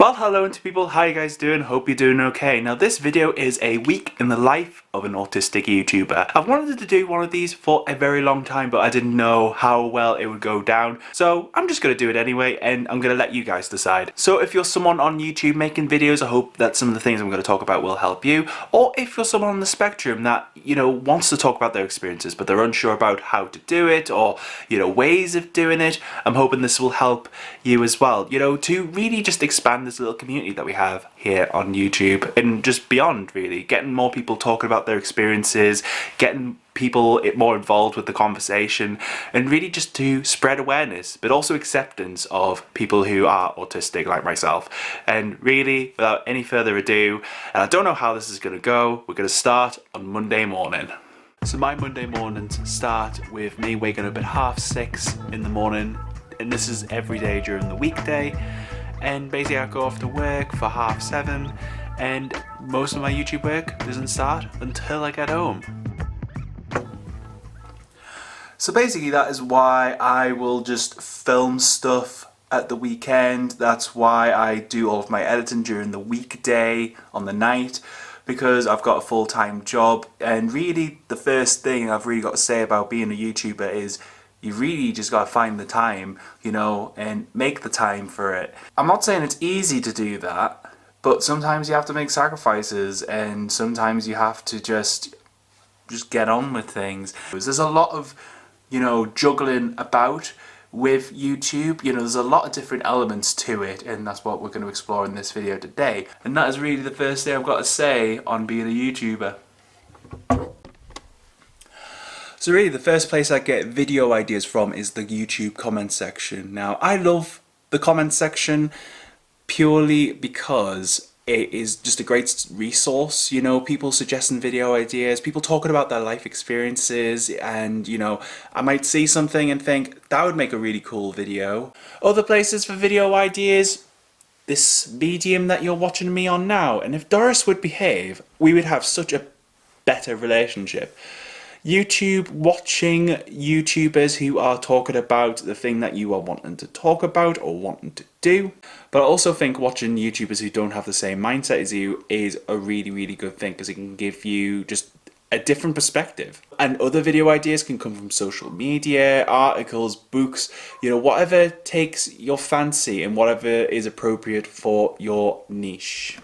Well, hello to people, how you guys doing? Hope you're doing okay. Now this video is a week in the life of an autistic YouTuber. I've wanted to do one of these for a very long time, but I didn't know how well it would go down. So I'm just going to do it anyway, and I'm going to let you guys decide. So if you're someone on YouTube making videos, I hope that some of the things I'm going to talk about will help you. Or if you're someone on the spectrum that, wants to talk about their experiences, but they're unsure about how to do it, or, ways of doing it, I'm hoping this will help you as well. To really just expand this little community that we have here on YouTube and just beyond, really. Getting more people talking about their experiences, getting people more involved with the conversation, and really just to spread awareness, but also acceptance of people who are autistic like myself. And really, without any further ado, and I don't know how this is going to go, we're going to start on Monday morning. So my Monday mornings start with me waking up at 6:30 in the morning, and this is every day during the weekday. And basically I go off to work for 7:30, and most of my YouTube work doesn't start until I get home. So basically that is why I will just film stuff at the weekend. That's why I do all of my editing during the weekday on the night, because I've got a full-time job. And really the first thing I've really got to say about being a YouTuber is you really just gotta find the time, and make the time for it. I'm not saying it's easy to do that, but sometimes you have to make sacrifices, and sometimes you have to just get on with things. There's a lot of, juggling about with YouTube. There's a lot of different elements to it, and that's what we're going to explore in this video today. And that is really the first thing I've got to say on being a YouTuber. So really the first place I get video ideas from is the YouTube comment section. Now I love the comment section purely because it is just a great resource, people suggesting video ideas, people talking about their life experiences, and I might see something and think that would make a really cool video. Other places for video ideas, this medium that you're watching me on now, and if Doris would behave, we would have such a better relationship. YouTube, watching YouTubers who are talking about the thing that you are wanting to talk about or wanting to do. But I also think watching YouTubers who don't have the same mindset as you is a really, really good thing, because it can give you just a different perspective. And other video ideas can come from social media, articles, books, whatever takes your fancy and whatever is appropriate for your niche.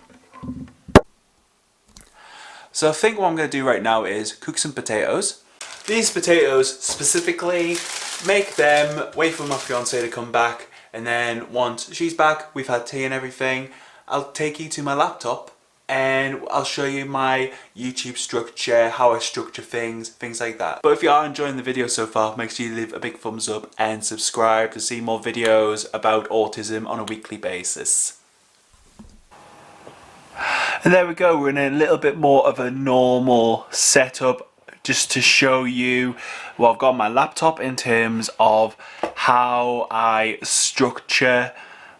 So I think what I'm going to do right now is cook some potatoes. These potatoes specifically, make them, wait for my fiance to come back, and then once she's back, we've had tea and everything, I'll take you to my laptop and I'll show you my YouTube structure, how I structure things like that. But if you are enjoying the video so far, make sure you leave a big thumbs up and subscribe to see more videos about autism on a weekly basis. And there we go, we're in a little bit more of a normal setup, just to show you what I've got on my laptop in terms of how I structure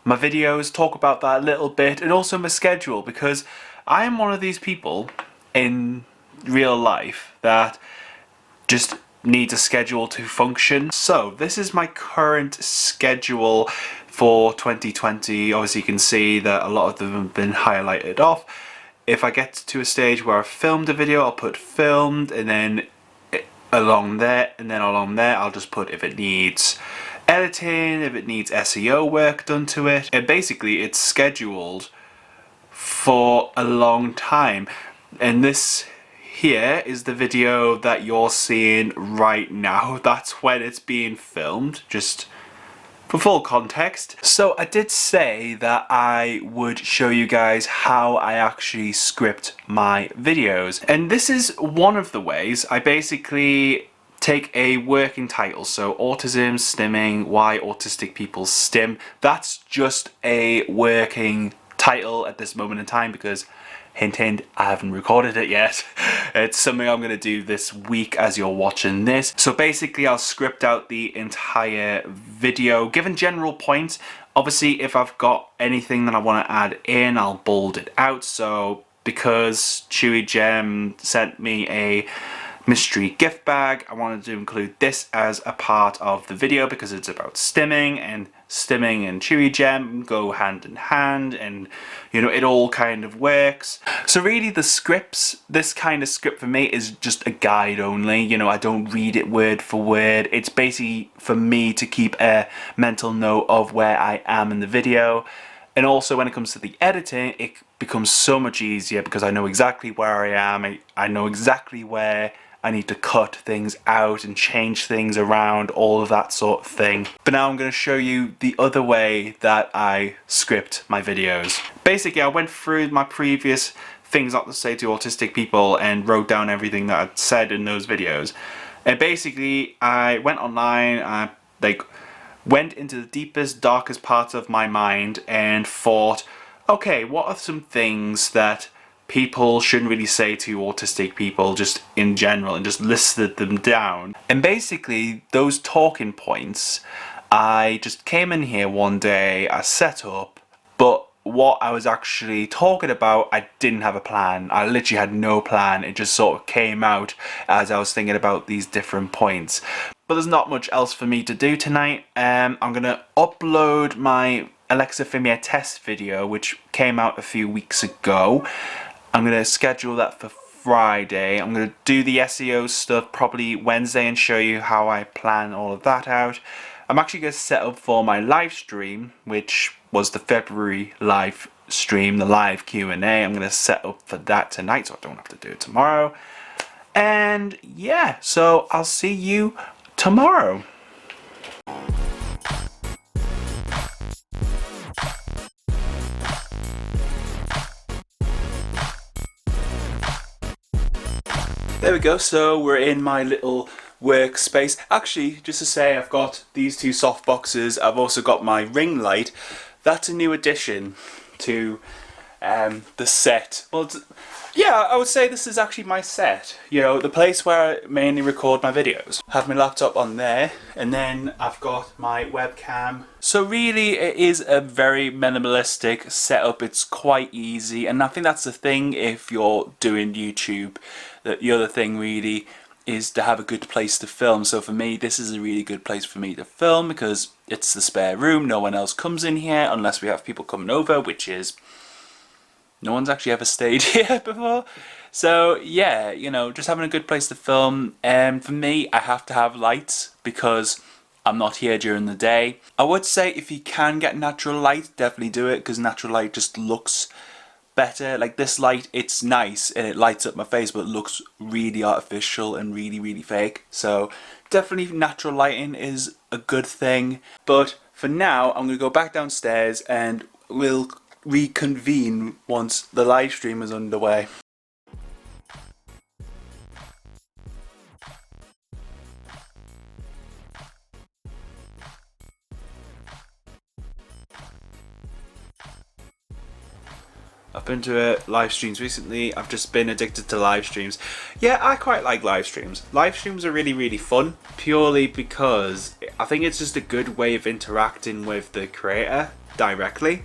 my videos, talk about that a little bit, and also my schedule, because I am one of these people in real life that just needs a schedule to function. So this is my current schedule for 2020. Obviously you can see that a lot of them have been highlighted off. If I get to a stage where I've filmed a video, I'll put filmed, and then along there, I'll just put if it needs editing, if it needs SEO work done to it. And basically it's scheduled for a long time. And this here is the video that you're seeing right now. That's when it's being filmed, just for full context. So I did say that I would show you guys how I actually script my videos. And this is one of the ways. I basically take a working title, so autism, stimming, why autistic people stim. That's just a working title at this moment in time, because hint hint, I haven't recorded it yet. It's something I'm going to do this week as you're watching this. So basically I'll script out the entire video, given general points. Obviously if I've got anything that I want to add in, I'll bold it out. So because Chewy Gem sent me a mystery gift bag. I wanted to include this as a part of the video because it's about stimming, and stimming and chewy gem go hand in hand, and you know, it all kind of works. So really the scripts, this kind of script for me is just a guide only. You know, I don't read it word for word. It's basically for me to keep a mental note of where I am in the video. And also when it comes to the editing, it becomes so much easier because I know exactly where I am. I know exactly where I need to cut things out and change things around, all of that sort of thing. But now I'm going to show you the other way that I script my videos. Basically, I went through my previous things not to say to autistic people and wrote down everything that I'd said in those videos. And basically, I went online, I went into the deepest, darkest parts of my mind and thought, okay, what are some things that people shouldn't really say to autistic people just in general, and just listed them down. And basically those talking points, I just came in here one day, I set up, but what I was actually talking about, I didn't have a plan. I literally had no plan. It just sort of came out as I was thinking about these different points. But there's not much else for me to do tonight. I'm gonna upload my alexithymia test video, which came out a few weeks ago. I'm going to schedule that for Friday. I'm going to do the SEO stuff probably Wednesday and show you how I plan all of that out. I'm actually going to set up for my live stream, which was the February live stream, the live Q&A. I'm going to set up for that tonight so I don't have to do it tomorrow. And yeah, so I'll see you tomorrow. There we go, so we're in my little workspace. Actually, just to say, I've got these two soft boxes. I've also got my ring light. That's a new addition to the set. Well, yeah, I would say this is actually my set. You know, the place where I mainly record my videos. I have my laptop on there, and then I've got my webcam. So really, it is a very minimalistic setup. It's quite easy, and I think that's the thing if you're doing YouTube. That the other thing really is to have a good place to film. So for me, this is a really good place for me to film because it's the spare room. No one else comes in here unless we have people coming over, which is no one's actually ever stayed here before. So yeah, you know, just having a good place to film. And for me, I have to have lights because I'm not here during the day. I would say if you can get natural light, definitely do it because natural light just looks better. Like this light, it's nice and it lights up my face, but it looks really artificial and really fake. So definitely natural lighting is a good thing. But for now, I'm gonna go back downstairs and we'll reconvene once the live stream is underway. I've been to live streams recently. I've just been addicted to live streams. Yeah, I quite like live streams. Live streams are really fun, purely because I think it's just a good way of interacting with the creator directly.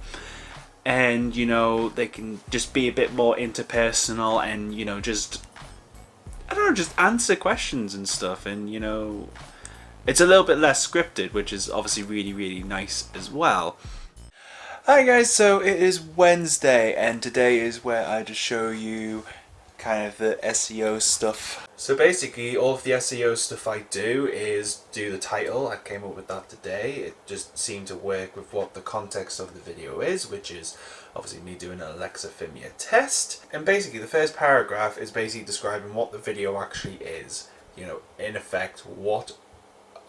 And, you know, they can just be a bit more interpersonal and, you know, just, I don't know, just answer questions and stuff. And, you know, it's a little bit less scripted, which is obviously really nice as well. Hi guys, so it is Wednesday and today is where I just show you kind of the SEO stuff. So basically all of the SEO stuff I do is do the title. I came up with that today. It just seemed to work with what the context of the video is, which is obviously me doing an alexithymia test. And basically the first paragraph is basically describing what the video actually is. You know, in effect, what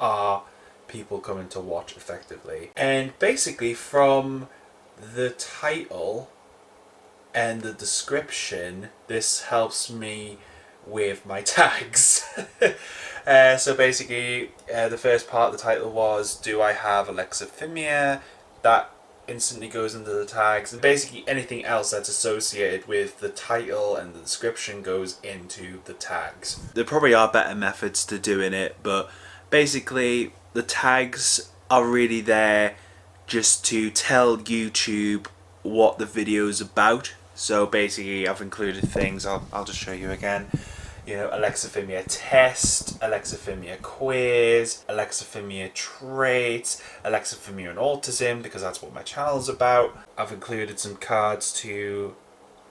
are people coming to watch effectively. And basically from the title and the description, this helps me with my tags. So basically the first part of the title was, do I have alexithymia? That instantly goes into the tags, and basically anything else that's associated with the title and the description goes into the tags. There probably are better methods to doing it, but basically the tags are really there just to tell YouTube what the video is about. So basically I've included things, I'll just show you again. you know, alexithymia test, alexithymia quiz, alexithymia traits, alexithymia and autism, because that's what my channel's about. I've included some cards to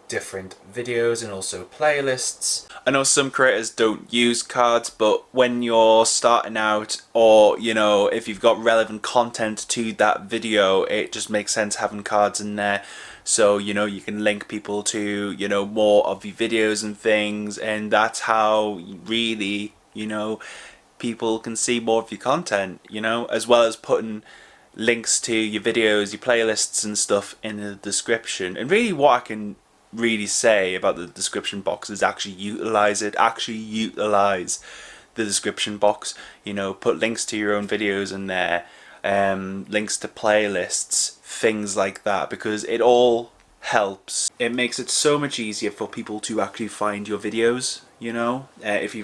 different videos and also playlists. I know some creators don't use cards, but when you're starting out, or you know, if you've got relevant content to that video, it just makes sense having cards in there. So, you know, you can link people to, you know, more of your videos and things, and that's how really, you know, people can see more of your content, you know, as well as putting links to your videos, your playlists and stuff in the description. And really what I can really say about the description box is actually utilize it, actually utilize the description box, you know, put links to your own videos in there, links to playlists, things like that, because it all helps. It makes it so much easier for people to actually find your videos, you know, if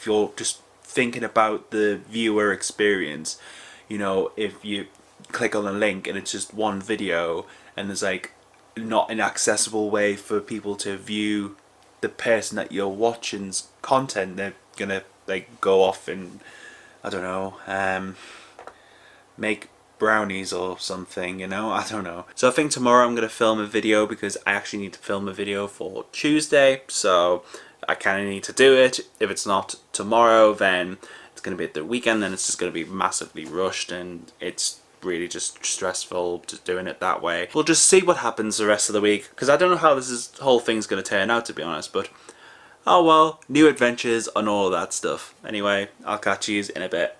you're just thinking about the viewer experience, you know, if you click on a link and it's just one video and there's like not an accessible way for people to view the person that you're watching's content, they're gonna like go off and, I don't know, make brownies or something, you know, I don't know. So I think tomorrow I'm gonna film a video, because I actually need to film a video for Tuesday, so I kind of need to do it. If it's not tomorrow, then it's gonna be at the weekend, and it's just gonna be massively rushed, and it's really just stressful just doing it that way. We'll just see what happens the rest of the week, because I don't know how whole thing's gonna turn out, to be honest, but oh well, new adventures and all of that stuff. Anyway, I'll catch you in a bit.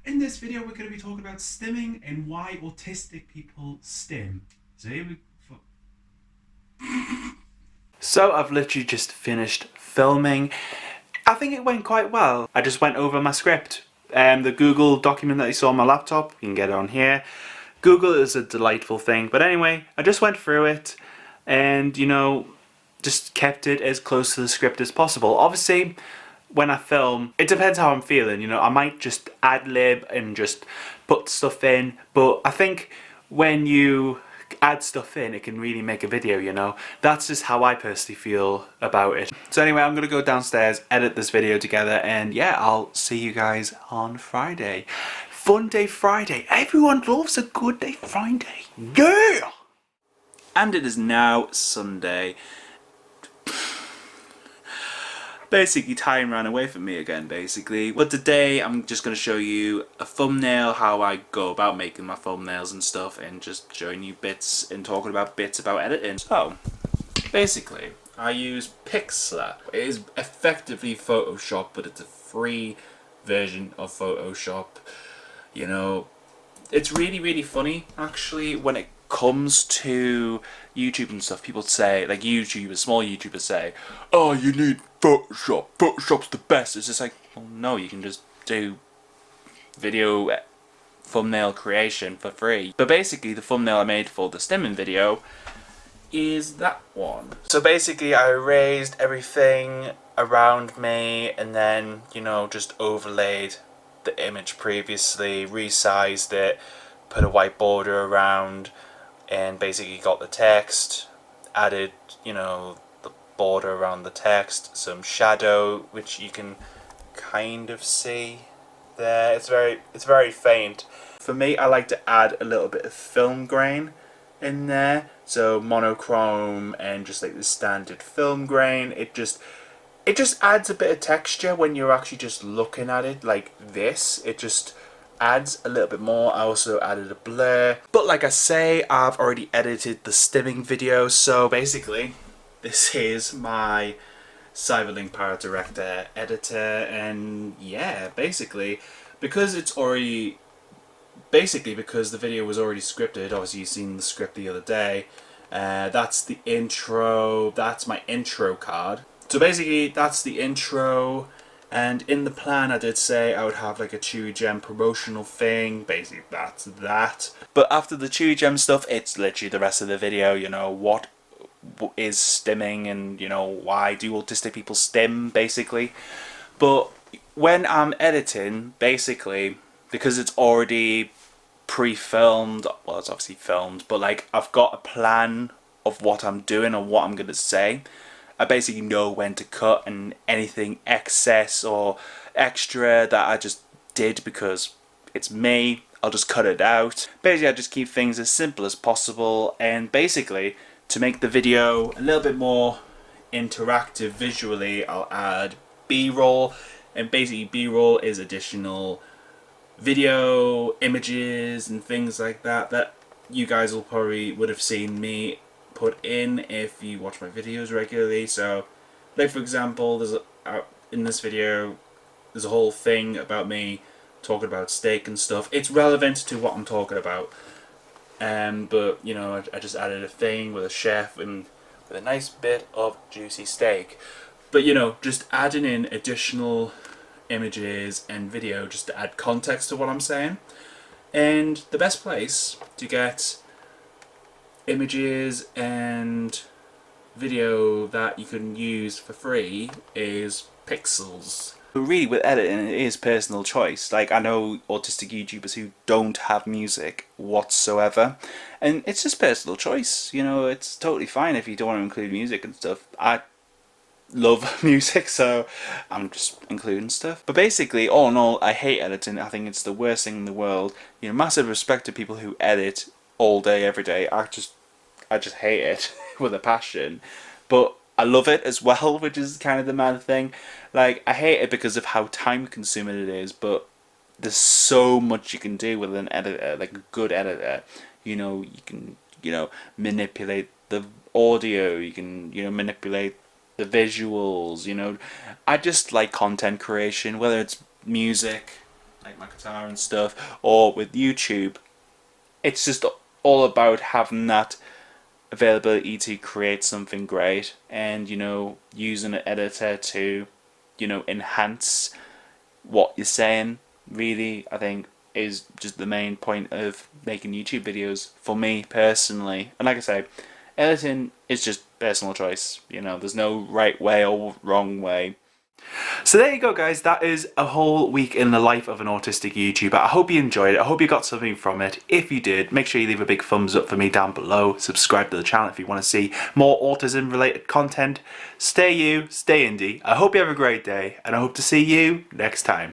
In this video we're going to be talking about stimming and why autistic people stim. So here we So I've literally just finished filming. I think it went quite well. I just went over my script. The Google document that you saw on my laptop, you can get it on here. Google is a delightful thing, but anyway, I just went through it and, you know, just kept it as close to the script as possible. Obviously, when I film, it depends how I'm feeling, you know, I might just ad-lib and just put stuff in, but I think when you add stuff in, it can really make a video, you know. That's just how I personally feel about it. So anyway, I'm gonna go downstairs, edit this video together, and yeah, I'll see you guys on Friday. Fun day Friday. Everyone loves a good day Friday. Yeah! And it is now Sunday. Basically, time ran away from me again, basically. But today, I'm just going to show you a thumbnail, how I go about making my thumbnails and stuff, and just showing you bits and talking about bits about editing. So, basically, I use Pixlr. It is effectively Photoshop, but it's a free version of Photoshop. You know, it's really, really funny, actually, when it comes to YouTube and stuff. People say, like YouTubers, small YouTubers say, oh, you need Photoshop, Photoshop's the best. It's just like, well, no, you can just do video thumbnail creation for free. But basically, the thumbnail I made for the stimming video is that one. So basically, I erased everything around me and then, you know, just overlaid the image previously, resized it, put a white border around, and basically got the text, added, you know, the border around the text, some shadow, which you can kind of see there. It's very faint. For me, I like to add a little bit of film grain in there, so monochrome and just like the standard film grain. It just adds a bit of texture when you're actually just looking at it like this. It just adds a little bit more. I also added a blur, but like I say, I've already edited the stimming video, so basically this is my Cyberlink Power Director editor, and yeah, basically because the video was already scripted, obviously you've seen the script the other day, that's the intro, that's my intro card. So basically that's the intro. And in the plan I did say I would have like a Chewy Gem promotional thing, basically that's that. But after the Chewy Gem stuff, it's literally the rest of the video, you know, what is stimming and, you know, why do autistic people stim, basically. But when I'm editing, basically, because it's already pre-filmed, well, it's obviously filmed, but like I've got a plan of what I'm doing and what I'm gonna say. I basically know when to cut, and anything excess or extra that I just did because it's me, I'll just cut it out. Basically, I just keep things as simple as possible, and basically to make the video a little bit more interactive visually, I'll add B-roll, and basically B-roll is additional video, images and things like that that you guys will probably would have seen me put in if you watch my videos regularly. So like for example, there's in this video there's a whole thing about me talking about steak and stuff. It's relevant to what I'm talking about, but you know, I just added a thing with a chef and with a nice bit of juicy steak. But you know, just adding in additional images and video just to add context to what I'm saying. And the best place to get images and video that you can use for free is Pixels. But really with editing, it is personal choice. Like, I know autistic YouTubers who don't have music whatsoever, and it's just personal choice. You know, it's totally fine if you don't want to include music and stuff. I love music, so I'm just including stuff. But basically, all in all, I hate editing. I think it's the worst thing in the world. You know, massive respect to people who edit all day, every day. I just hate it with a passion. But I love it as well, which is kind of the mad thing. Like, I hate it because of how time consuming it is, but there's so much you can do with an editor, like a good editor. You know, you can, you know, manipulate the audio, you can, you know, manipulate the visuals, you know. I just like content creation, whether it's music, like my guitar and stuff, or with YouTube. It's just all about having that availability to create something great, and you know, using an editor to, you know, enhance what you're saying, really, I think is just the main point of making YouTube videos for me personally. And like I say, editing is just personal choice. You know, there's no right way or wrong way. So there you go, guys. That is a whole week in the life of an autistic YouTuber. I hope you enjoyed it. I hope you got something from it. If you did, make sure you leave a big thumbs up for me down below. Subscribe to the channel if you want to see more autism related content. Stay you, stay indie. I hope you have a great day, and I hope to see you next time.